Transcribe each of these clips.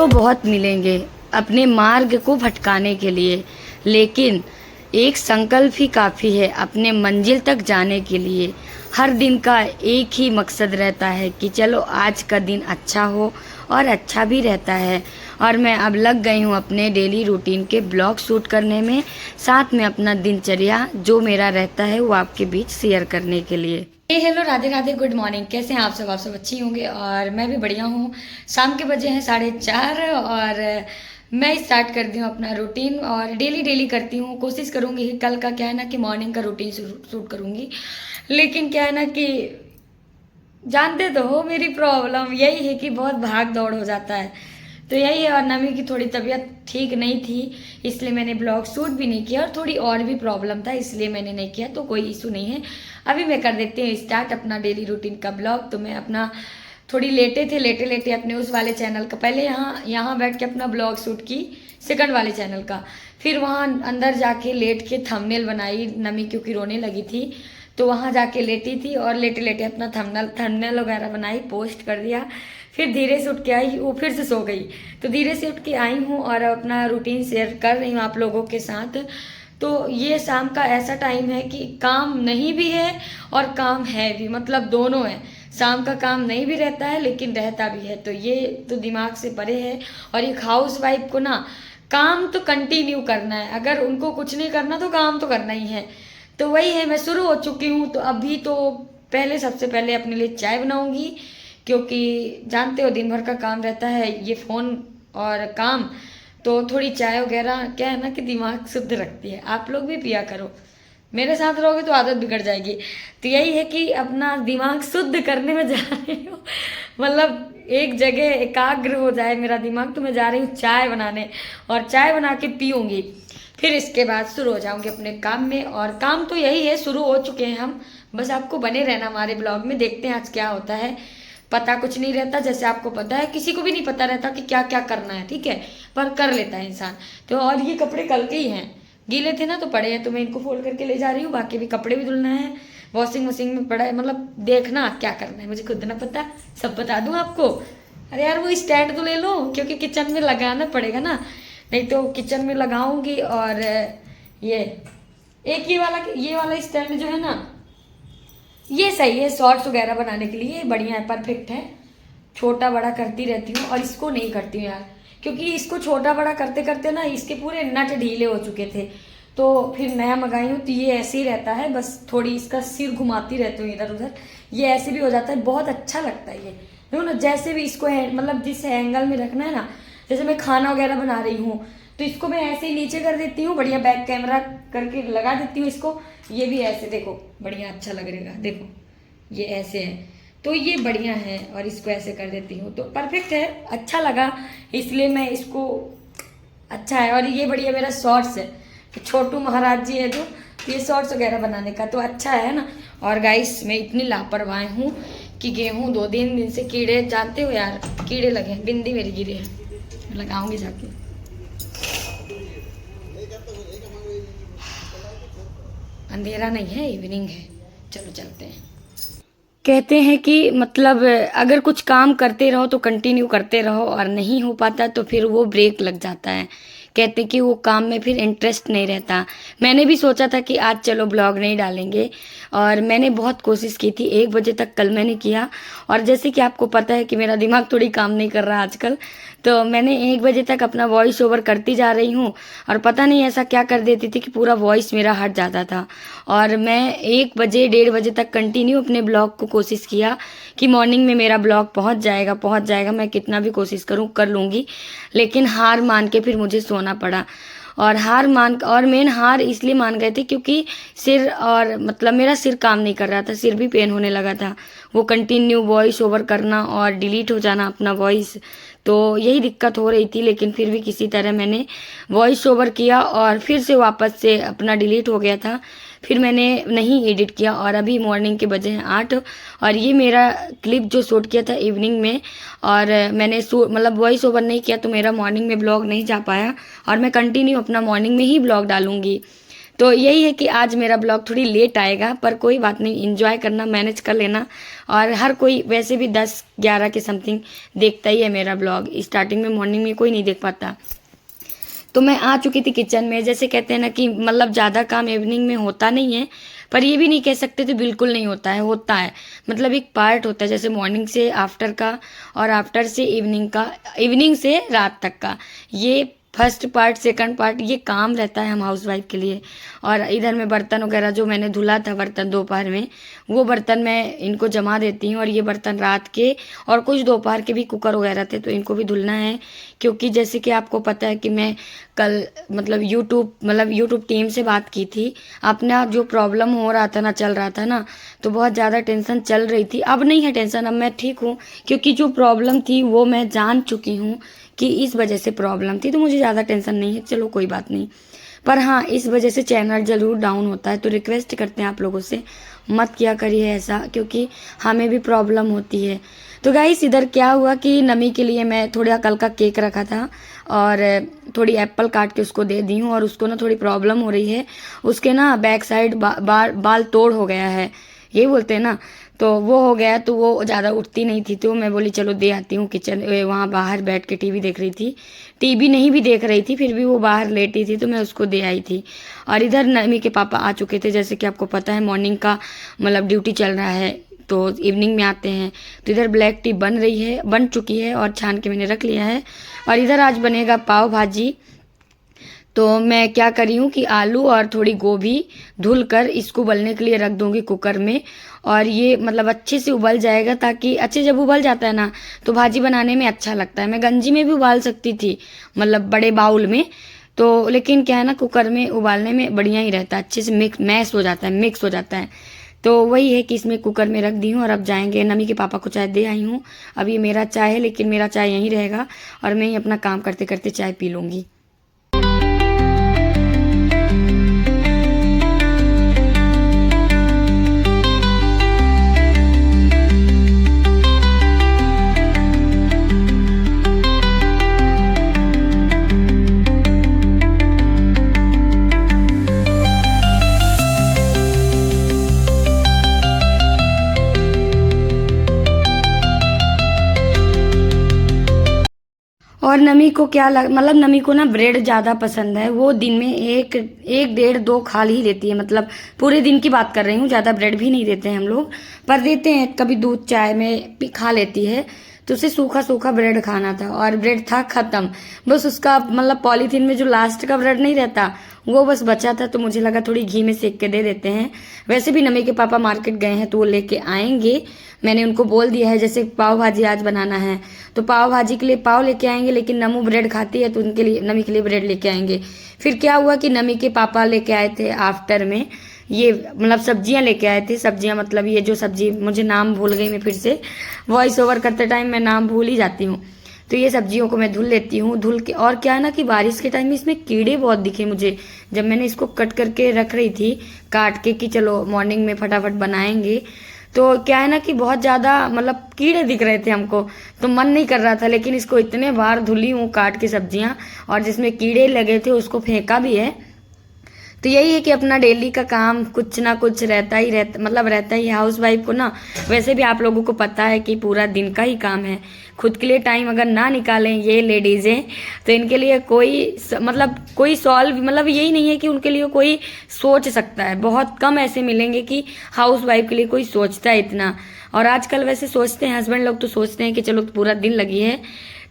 तो बहुत मिलेंगे अपने मार्ग को भटकाने के लिए, लेकिन एक संकल्प ही काफ़ी है अपने मंजिल तक जाने के लिए। हर दिन का एक ही मकसद रहता है कि चलो आज का दिन अच्छा हो, और अच्छा भी रहता है। और मैं अब लग गई हूँ अपने डेली रूटीन के ब्लॉग शूट करने में, साथ में अपना दिनचर्या जो मेरा रहता है वो आपके बीच शेयर करने के लिए। Hello, Radhe Radhe, good morning. कैसे हैं आप सब? अच्छी होंगे और मैं भी बढ़िया हूँ। शाम के बजे हैं 4:30 और मैं स्टार्ट करती हूँ अपना रूटीन, और डेली करती हूँ। कोशिश करूँगी कि कल का क्या है ना कि मॉर्निंग का रूटीन शूट करूँगी, लेकिन क्या है ना कि जानते तो हो मेरी प्रॉब्लम यही है कि बहुत भाग दौड़ हो जाता है, तो यही है। और नमी की थोड़ी तबीयत ठीक नहीं थी, इसलिए मैंने ब्लॉग शूट भी नहीं किया, और थोड़ी और भी प्रॉब्लम था इसलिए मैंने नहीं किया, तो कोई इशू नहीं है। अभी मैं कर देती हूँ स्टार्ट अपना डेली रूटीन का ब्लॉग। तो मैं अपना थोड़ी लेटे अपने उस वाले चैनल का, पहले यहाँ बैठ के अपना ब्लॉग शूट की सेकंड वाले चैनल का, फिर वहाँ अंदर जाके लेट के थंबनेल बनाई। नमी क्योंकि रोने लगी थी तो वहाँ जाके लेटी थी, और लेटे अपना थंबनेल वगैरह बनाई, पोस्ट कर दिया। फिर धीरे से उठ के आई, वो फिर से सो गई, तो धीरे से उठ के आई हूँ और अपना रूटीन शेयर कर रही हूँ आप लोगों के साथ। तो ये शाम का ऐसा टाइम है कि काम नहीं भी है और काम है भी, मतलब दोनों है। शाम का काम नहीं भी रहता है लेकिन रहता भी है, तो ये तो दिमाग से परे है। और एक हाउस वाइफ को ना काम तो कंटिन्यू करना है, अगर उनको कुछ नहीं करना तो काम तो करना ही है। तो वही है, मैं शुरू हो चुकी हूँ। तो अभी तो पहले सबसे पहले अपने लिए चाय बनाऊंगी, क्योंकि जानते हो दिन भर का काम रहता है ये फ़ोन और काम, तो थोड़ी चाय वगैरह क्या है ना कि दिमाग शुद्ध रखती है। आप लोग भी पिया करो, मेरे साथ रहोगे तो आदत बिगड़ जाएगी। तो यही है कि अपना दिमाग शुद्ध करने में जा रही हूँ, मतलब एक जगह एकाग्र हो जाए मेरा दिमाग, तो मैं जा रही हूँ चाय बनाने, और चाय बना के पीऊँगी। फिर इसके बाद शुरू हो जाऊंगी अपने काम में, और काम तो यही है, शुरू हो चुके हैं हम। बस आपको बने रहना हमारे ब्लॉग में, देखते हैं आज क्या होता है। पता कुछ नहीं रहता, जैसे आपको पता है, किसी को भी नहीं पता रहता कि क्या क्या करना है, ठीक है, पर कर लेता है इंसान। तो और ये कपड़े कल के ही हैं, गीले थे ना तो पड़े हैं, तो मैं इनको फोल्ड करके ले जा रही हूँ। बाकी भी कपड़े भी धुलना है, वॉशिंग मशीन में पड़ा है, मतलब देखना क्या करना है मुझे खुद ना पता, सब बता दूँ आपको। अरे यार वो स्टैंड तो ले लो, क्योंकि किचन में लगाना पड़ेगा ना, नहीं तो किचन में लगाऊंगी। और ये एक ये वाला स्टैंड जो है ना, ये सही है शॉर्ट्स वगैरह बनाने के लिए, बढ़िया है, परफेक्ट है। छोटा बड़ा करती रहती हूँ, और इसको नहीं करती हूँ यार, क्योंकि इसको छोटा बड़ा करते करते ना इसके पूरे नट ढीले हो चुके थे, तो फिर नया मंगाई हूँ। तो ये ऐसे ही रहता है, बस थोड़ी इसका सिर घुमाती रहती हूँ इधर उधर, ये ऐसे भी हो जाता है, बहुत अच्छा लगता है ये। देखो ना, जैसे भी इसको मतलब जिस एंगल में रखना है ना, जैसे मैं खाना वगैरह बना रही हूँ तो इसको मैं ऐसे ही नीचे कर देती हूँ, बढ़िया बैक कैमरा करके लगा देती हूँ इसको। ये भी ऐसे देखो, बढ़िया अच्छा लगेगा, देखो ये ऐसे है, तो ये बढ़िया है। और इसको ऐसे कर देती हूँ तो परफेक्ट है, अच्छा लगा इसलिए मैं इसको, अच्छा है। और ये बढ़िया मेरा शॉर्ट्स है, तो छोटू महाराज जी है जो, तो ये शॉर्ट्स वगैरह बनाने का तो अच्छा है ना। और गाइस मैं इतनी लापरवाह हूँ कि गेहूँ 2-3 दिन से कीड़े, जानते हो यार कीड़े लगे हैं, बिंदी मेरी गिरी है, लगाऊंगी जाके। अंधेरा नहीं है, इवनिंग है, चलो चलते हैं। कहते हैं कि मतलब अगर कुछ काम करते रहो तो कंटिन्यू करते रहो, और नहीं हो पाता तो फिर वो ब्रेक लग जाता है। कहते कि वो काम में फिर इंटरेस्ट नहीं रहता। मैंने भी सोचा था कि आज चलो ब्लॉग नहीं डालेंगे, और मैंने बहुत कोशिश की थी, 1 बजे तक कल मैंने किया। और जैसे कि आपको पता है कि मेरा दिमाग थोड़ी काम नहीं कर रहा आजकल, तो मैंने 1 बजे तक अपना वॉइस ओवर करती जा रही हूँ, और पता नहीं ऐसा क्या कर देती थी कि पूरा वॉइस मेरा हट जाता था। और मैं 1 बजे 1:30 तक कंटिन्यू अपने ब्लॉग को कोशिश किया कि मॉर्निंग में मेरा ब्लॉग पहुँच जाएगा, मैं कितना भी कोशिश करूँ कर लूँगी, लेकिन हार मान के फिर मुझे सोना पड़ा। और मेन हार इसलिए मान गए थे क्योंकि सिर, और मतलब मेरा सिर काम नहीं कर रहा था, सिर भी पेन होने लगा था, वो कंटिन्यू वॉइस ओवर करना और डिलीट हो जाना अपना वॉइस, तो यही दिक्कत हो रही थी। लेकिन फिर भी किसी तरह मैंने वॉइस ओवर किया, और फिर से वापस से अपना डिलीट हो गया था, फिर मैंने नहीं एडिट किया। और अभी मॉर्निंग के बजे हैं 8, और ये मेरा क्लिप जो शूट किया था इवनिंग में, और मैंने मतलब वॉइस ओवर नहीं किया, तो मेरा मॉर्निंग में ब्लॉग नहीं जा पाया, और मैं कंटिन्यू अपना मॉर्निंग में ही ब्लॉग डालूंगी। तो यही है कि आज मेरा ब्लॉग थोड़ी लेट आएगा, पर कोई बात नहीं, एंजॉय करना, मैनेज कर लेना। और हर कोई वैसे भी 10-11 के समथिंग देखता ही है मेरा ब्लॉग। स्टार्टिंग में मॉर्निंग में कोई नहीं देख पाता। तो मैं आ चुकी थी किचन में। जैसे कहते हैं ना कि मतलब ज़्यादा काम इवनिंग में होता नहीं है, पर ये भी नहीं कह सकते तो बिल्कुल नहीं होता है, होता है। मतलब एक पार्ट होता है, जैसे मॉर्निंग से आफ्टर का और आफ्टर से इवनिंग का, इवनिंग से रात तक का, ये फर्स्ट पार्ट सेकंड पार्ट ये काम रहता है हम हाउस वाइफ के लिए। और इधर में बर्तन वगैरह जो मैंने धुला था बर्तन दोपहर में, वो बर्तन मैं इनको जमा देती हूँ। और ये बर्तन रात के और कुछ दोपहर के भी कुकर वगैरह थे तो इनको भी धुलना है। क्योंकि जैसे कि आपको पता है कि मैं कल मतलब यूट्यूब टीम से बात की थी। अपना जो प्रॉब्लम हो रहा था ना, चल रहा था ना, तो बहुत ज़्यादा टेंशन चल रही थी। अब नहीं है टेंशन, अब मैं ठीक हूँ। क्योंकि जो प्रॉब्लम थी वो मैं जान चुकी हूँ कि इस वजह से प्रॉब्लम थी, तो मुझे ज़्यादा टेंशन नहीं है। चलो कोई बात नहीं। पर हाँ, इस वजह से चैनल ज़रूर डाउन होता है, तो रिक्वेस्ट करते हैं आप लोगों से मत किया करिए ऐसा, क्योंकि हमें भी प्रॉब्लम होती है। तो गाइस इधर क्या हुआ कि नमी के लिए मैं थोड़ा कल का केक रखा था और थोड़ी एप्पल काट के उसको दे दी हूँ। और उसको ना थोड़ी प्रॉब्लम हो रही है, उसके ना बैक साइड बाल तोड़ हो गया है, यही बोलते हैं ना, तो वो हो गया। तो वो ज़्यादा उठती नहीं थी, तो मैं बोली चलो दे आती हूँ। किचन वहाँ बाहर बैठ के टीवी देख रही थी, टीवी नहीं भी देख रही थी, फिर भी वो बाहर लेटी थी तो मैं उसको दे आई थी। और इधर नमी के पापा आ चुके थे। जैसे कि आपको पता है मॉर्निंग का मतलब ड्यूटी चल रहा है, तो इवनिंग में आते हैं। तो इधर ब्लैक टी बन चुकी है और छान के मैंने रख लिया है। और इधर आज बनेगा पाव भाजी। तो मैं क्या करी हूँ कि आलू और थोड़ी गोभी धुल कर इसको उबलने के लिए रख दूंगी कुकर में। और ये मतलब अच्छे से उबल जाएगा, ताकि अच्छे जब उबल जाता है ना तो भाजी बनाने में अच्छा लगता है। मैं गंजी में भी उबाल सकती थी, मतलब बड़े बाउल में, तो लेकिन क्या है ना, कुकर में उबालने में बढ़िया ही रहता है, अच्छे से मिक्स हो जाता है। तो वही है कि इसमें कुकर में रख दी हूँ। और अब जाएंगे, नमी के पापा को चाय दे आई हूँ। अब ये मेरा चाय है, लेकिन मेरा चाय यहीं रहेगा और मैं ही अपना काम करते करते चाय पी लूँगी। और नमी को मतलब नमी को ना ब्रेड ज़्यादा पसंद है। वो दिन में एक 1-1.5-2 खा ही लेती है। मतलब पूरे दिन की बात कर रही हूँ, ज़्यादा ब्रेड भी नहीं देते हैं हम लोग, पर देते हैं कभी दूध चाय में खा लेती है। तो उसे सूखा सूखा ब्रेड खाना था और ब्रेड था ख़त्म। बस उसका मतलब पॉलीथीन में जो लास्ट का ब्रेड नहीं रहता वो बस बचा था, तो मुझे लगा थोड़ी घी में सेक के दे देते हैं। वैसे भी नमी के पापा मार्केट गए हैं तो वो लेके आएंगे। मैंने उनको बोल दिया है, जैसे पाव भाजी आज बनाना है तो पाव भाजी के लिए पाव लेके आएंगे, लेकिन नमू ब्रेड खाती है तो उनके लिए, नमी के लिए ब्रेड लेके आएंगे। फिर क्या हुआ कि नमी के पापा लेके आए थे आफ्टर में, ये मतलब सब्जियां लेके आए थे। सब्जियां मतलब ये जो सब्जी, मुझे नाम भूल गई, मैं फिर से वॉइस ओवर करते टाइम मैं नाम भूल ही जाती हूँ। तो ये सब्जियों को मैं धुल लेती हूँ, धुल के। और क्या है ना कि बारिश के टाइम में इसमें कीड़े बहुत दिखे मुझे, जब मैंने इसको कट करके रख रही थी काट के कि चलो मॉर्निंग में फटाफट बनाएंगे। तो क्या है ना कि बहुत ज़्यादा मतलब कीड़े दिख रहे थे हमको, तो मन नहीं कर रहा था। लेकिन इसको इतने बार धुली हूँ काट के सब्जियाँ, और जिसमें कीड़े लगे थे उसको फेंका भी है। तो यही है कि अपना डेली का काम कुछ ना कुछ रहता ही रहता ही है हाउस वाइफ को ना। वैसे भी आप लोगों को पता है कि पूरा दिन का ही काम है। खुद के लिए टाइम अगर ना निकालें ये लेडीज़ें, तो इनके लिए कोई सॉल्व मतलब यही नहीं है कि उनके लिए कोई सोच सकता है। बहुत कम ऐसे मिलेंगे कि हाउस वाइफ के लिए कोई सोचता है इतना। और आजकल वैसे सोचते हैं, हस्बैंड लोग तो सोचते हैं कि चलो पूरा दिन लगी है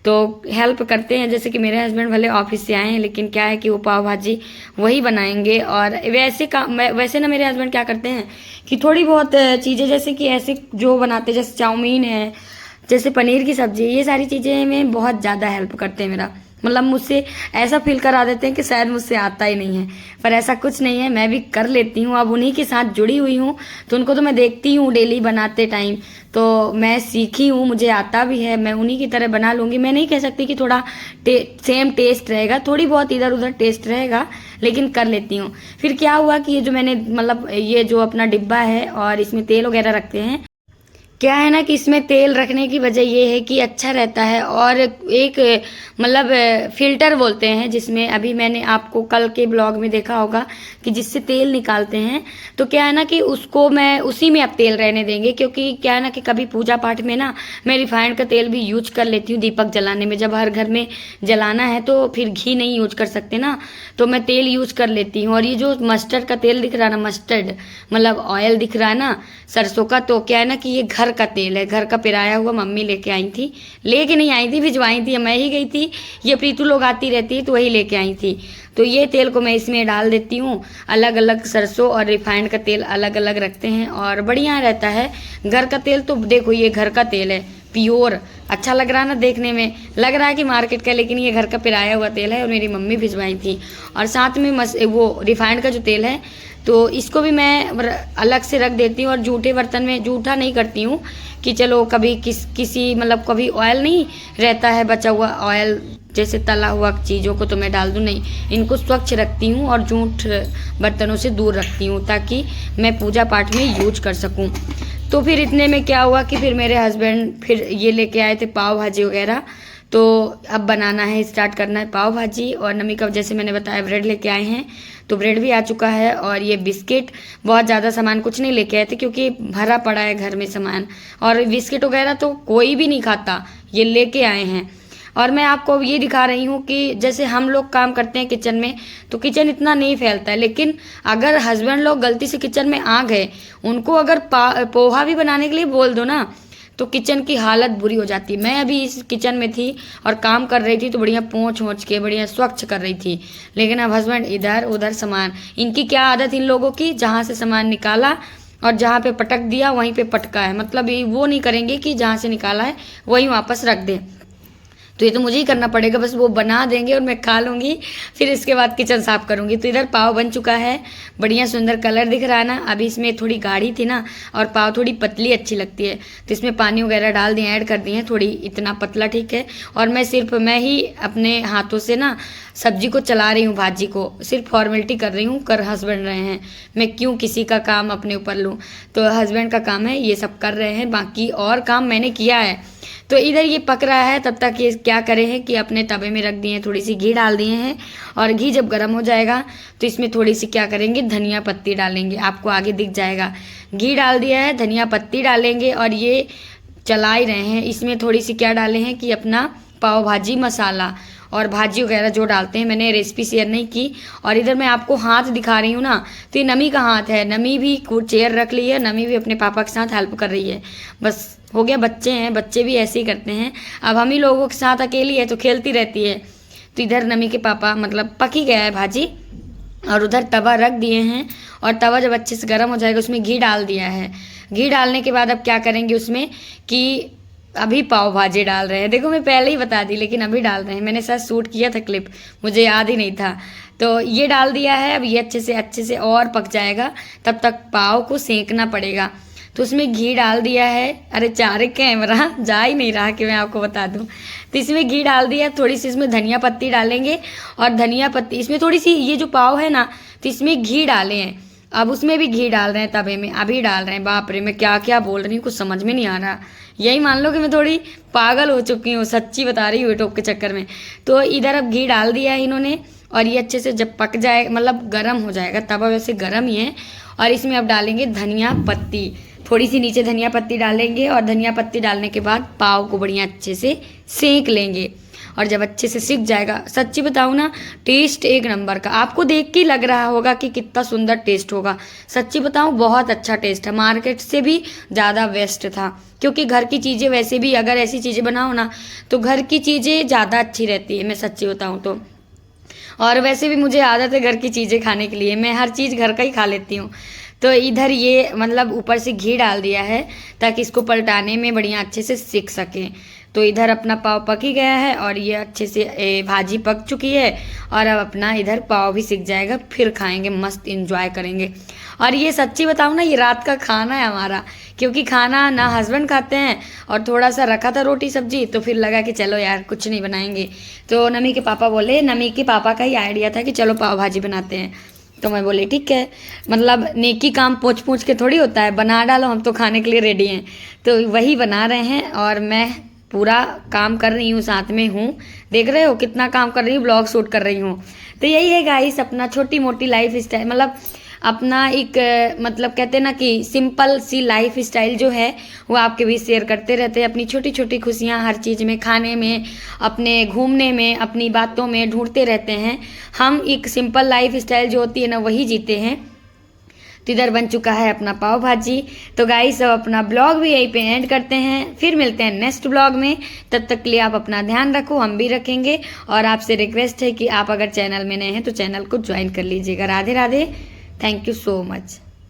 तो हेल्प करते हैं। जैसे कि मेरे हस्बैंड भले ऑफिस से आए हैं, लेकिन क्या है कि वो पाव भाजी वही बनाएंगे। और वैसे ना मेरे हस्बैंड क्या करते हैं कि थोड़ी बहुत चीज़ें, जैसे कि ऐसे जो बनाते, जैसे चाउमीन है, जैसे पनीर की सब्जी, ये सारी चीज़ें में बहुत ज़्यादा हेल्प करते हैं मेरा। मतलब मुझसे ऐसा फील करा देते हैं कि शायद मुझसे आता ही नहीं है, पर ऐसा कुछ नहीं है, मैं भी कर लेती हूँ। अब उन्हीं के साथ जुड़ी हुई हूँ तो उनको तो मैं देखती हूँ डेली बनाते टाइम, तो मैं सीखी हूँ, मुझे आता भी है, मैं उन्हीं की तरह बना लूँगी। मैं नहीं कह सकती कि थोड़ा सेम टेस्ट रहेगा, थोड़ी बहुत इधर उधर टेस्ट रहेगा, लेकिन कर लेती हूँ। फिर क्या हुआ कि ये जो मैंने मतलब ये जो अपना डिब्बा है और इसमें तेल वगैरह रखते हैं, क्या है ना कि इसमें तेल रखने की वजह ये है कि अच्छा रहता है, और एक मतलब फ़िल्टर बोलते हैं जिसमें, अभी मैंने आपको कल के ब्लॉग में देखा होगा कि जिससे तेल निकालते हैं, तो क्या है ना कि उसको मैं उसी में अब तेल रहने देंगे, क्योंकि क्या है ना कि कभी पूजा पाठ में ना मैं रिफाइंड का तेल भी यूज कर लेती हूँ दीपक जलाने में। जब हर घर में जलाना है तो फिर घी नहीं यूज कर सकते ना, तो मैं तेल यूज कर लेती हूँ। और ये जो मस्टर्ड का तेल दिख रहा है ना, मस्टर्ड मतलब ऑयल दिख रहा है ना सरसों का, तो क्या है ना कि ये घर का तेल है, घर का पिराया हुआ, मम्मी लेके आई थी, लेके नहीं आई थी, भिजवाई थी, मैं ही गई थी, ये प्रीतु लोग आती रहती है तो वही लेके आई थी। तो ये तेल को मैं इसमें डाल देती हूँ, अलग अलग सरसों और रिफाइंड का तेल अलग अलग रखते हैं और बढ़िया रहता है। घर का तेल तो देखो ये घर का तेल है, प्योर, अच्छा लग रहा है ना, देखने में लग रहा है कि मार्केट का, लेकिन ये घर का पिराया हुआ तेल है और मेरी मम्मी भिजवाई थी। और साथ में वो रिफाइंड का जो तेल है, तो इसको भी मैं अलग से रख देती हूँ और जूठे बर्तन में, जूठा नहीं करती हूँ कि चलो कभी किसी मतलब कभी ऑयल नहीं रहता है बचा हुआ ऑयल, जैसे तला हुआ चीज़ों को तो मैं डाल दूँ, नहीं, इनको स्वच्छ रखती हूँ और जूठ बर्तनों से दूर रखती हूँ ताकि मैं पूजा पाठ में यूज कर सकूँ। तो फिर इतने में क्या हुआ कि फिर मेरे हस्बैंड फिर ये लेके आए थे पाव भाजी वगैरह, तो अब बनाना है, स्टार्ट करना है पाव भाजी। और नमी का जैसे मैंने बताया ब्रेड लेके आए हैं, तो ब्रेड भी आ चुका है। और ये बिस्किट, बहुत ज़्यादा सामान कुछ नहीं लेके आए थे क्योंकि भरा पड़ा है घर में सामान, और बिस्किट वगैरह तो कोई भी नहीं खाता, ये लेके आए हैं। और मैं आपको ये दिखा रही हूँ कि जैसे हम लोग काम करते हैं किचन में तो किचन इतना नहीं फैलता है, लेकिन अगर हस्बैंड लोग गलती से किचन में आ गए, उनको अगर पोहा भी बनाने के लिए बोल दो ना, तो किचन की हालत बुरी हो जाती है। मैं अभी इस किचन में थी और काम कर रही थी तो बढ़िया पोंछ वोछ के बढ़िया स्वच्छ कर रही थी, लेकिन अब हस्बैंड इधर उधर सामान, इनकी क्या आदत इन लोगों की, जहाँ से सामान निकाला और जहाँ पे पटक दिया वहीं पे पटका है, मतलब ये वो नहीं करेंगे कि जहाँ से निकाला है वहीं वापस रख दें। तो ये तो मुझे ही करना पड़ेगा, बस वो बना देंगे और मैं खा लूँगी, फिर इसके बाद किचन साफ़ करूँगी। तो इधर पाव बन चुका है, बढ़िया सुंदर कलर दिख रहा है ना। अभी इसमें थोड़ी गाढ़ी थी ना और पाव थोड़ी पतली अच्छी लगती है, तो इसमें पानी वगैरह डाल दिए, ऐड कर दिए थोड़ी, इतना पतला ठीक है। और मैं ही अपने हाथों से ना सब्जी को चला रही हूँ, भाजी को सिर्फ फॉर्मेलिटी कर रही हूँ, कर हस्बैंड रहे हैं, मैं क्यों किसी का काम अपने ऊपर लूँ, तो हस्बैंड का काम है, ये सब कर रहे हैं, बाकी और काम मैंने किया है। तो इधर ये पक रहा है, तब तक ये क्या करे हैं कि अपने तवे में रख दिए हैं, थोड़ी सी घी डाल दिए हैं, और घी जब गर्म हो जाएगा तो इसमें थोड़ी सी क्या करेंगे, धनिया पत्ती डालेंगे, आपको आगे दिख जाएगा। घी डाल दिया है, धनिया पत्ती डालेंगे और ये चला ही रहे हैं। इसमें थोड़ी सी क्या डाले हैं कि अपना पाव भाजी मसाला और भाजी वगैरह जो डालते हैं, मैंने रेसिपी शेयर नहीं की। और इधर मैं आपको हाथ दिखा रही हूँ ना, तो ये नमी का हाथ है, नमी भी चेयर रख ली है, नमी भी अपने पापा के साथ हेल्प कर रही है, बस हो गया। बच्चे हैं, बच्चे भी ऐसे ही करते हैं, अब हम ही लोगों के साथ अकेली है तो खेलती रहती है। तो इधर नमी के पापा मतलब पक ही गया है भाजी, और उधर तवा रख दिए हैं, और तवा जब अच्छे से गर्म हो जाएगा उसमें घी डाल दिया है। घी डालने के बाद अब क्या करेंगे उसमें कि अभी पाव भाजी डाल रहे हैं, देखो मैं पहले ही बता दी लेकिन अभी डाल रहे हैं, मैंने शायद शूट किया था क्लिप, मुझे याद ही नहीं था। तो ये डाल दिया है, अब ये अच्छे से और पक जाएगा, तब तक पाव को सेंकना पड़ेगा। तो उसमें घी डाल दिया है, अरे चारे कैमरा जा ही नहीं रहा कि मैं आपको बता दूं। तो इसमें घी डाल दिया, थोड़ी सी इसमें धनिया पत्ती डालेंगे, और धनिया पत्ती इसमें थोड़ी सी, ये जो पाव है ना तो इसमें घी डाले हैं, अब उसमें भी घी डाल रहे हैं, तवे में अभी डाल रहे हैं। बाप रे, मैं क्या क्या बोल रही हूँ, कुछ समझ में नहीं आ रहा, यही मान लो कि मैं थोड़ी पागल हो चुकी हूँ, सच्ची बता रही हूँ यूट्यूब के चक्कर में। तो इधर अब घी डाल दिया है इन्होंने, और ये अच्छे से जब पक जाए, मतलब गर्म हो जाएगा, तवा वैसे गर्म ही है, और इसमें अब डालेंगे धनिया पत्ती, थोड़ी सी नीचे धनिया पत्ती डालेंगे, और धनिया पत्ती डालने के बाद पाव को बढ़िया अच्छे से सेंक लेंगे। और जब अच्छे से सीख जाएगा, सच्ची बताऊँ ना, टेस्ट एक नंबर का, आपको देख के लग रहा होगा कि कितना सुंदर टेस्ट होगा, सच्ची बताऊँ बहुत अच्छा टेस्ट है, मार्केट से भी ज़्यादा बेस्ट था। क्योंकि घर की चीज़ें वैसे भी, अगर ऐसी चीज़ें बनाओ ना तो घर की चीज़ें ज़्यादा अच्छी रहती है, मैं सच्ची बताऊँ तो। और वैसे भी मुझे आदत है घर की चीज़ें खाने के लिए, मैं हर चीज़ घर का ही खा लेती हूँ। तो इधर ये मतलब ऊपर से घी डाल दिया है ताकि इसको पलटाने में बढ़िया अच्छे से सिक सके। तो इधर अपना पाव पक ही गया है, और ये अच्छे से भाजी पक चुकी है, और अब अपना इधर पाव भी सिक जाएगा, फिर खाएंगे, मस्त इंजॉय करेंगे। और ये सच्ची बताऊँ ना, ये रात का खाना है हमारा, क्योंकि खाना ना हस्बैंड खाते हैं, और थोड़ा सा रखा था रोटी सब्जी, तो फिर लगा कि चलो यार कुछ नहीं बनाएंगे। तो नमी के पापा बोले, नमी के पापा का ही आइडिया था कि चलो पाव भाजी बनाते हैं। तो मैं बोली ठीक है, मतलब नेकी काम पूछ पूछ के थोड़ी होता है, बना डालो, हम तो खाने के लिए रेडी हैं। तो वही बना रहे हैं और मैं पूरा काम कर रही हूँ, साथ में हूँ। देख रहे हो कितना काम कर रही हूँ, ब्लॉग शूट कर रही हूँ। तो यही है गाइस, अपना छोटी मोटी लाइफ स्टाइल, मतलब अपना एक मतलब कहते हैं ना कि सिंपल सी लाइफ स्टाइल जो है वो आपके बीच शेयर करते रहते हैं। अपनी छोटी छोटी खुशियाँ हर चीज़ में, खाने में, अपने घूमने में, अपनी बातों में ढूंढते रहते हैं। हम एक सिंपल लाइफ स्टाइल जो होती है ना वही जीते हैं। तो इधर बन चुका है अपना पाव भाजी। तो गाइस अब अपना ब्लॉग भी यहीं पे एंड करते हैं, फिर मिलते हैं नेक्स्ट ब्लॉग में। तब तक के लिए आप अपना ध्यान रखो, हम भी रखेंगे। और आपसे रिक्वेस्ट है कि आप अगर चैनल में नए हैं तो चैनल को ज्वाइन कर लीजिएगा। Radhe Radhe, thank you so much.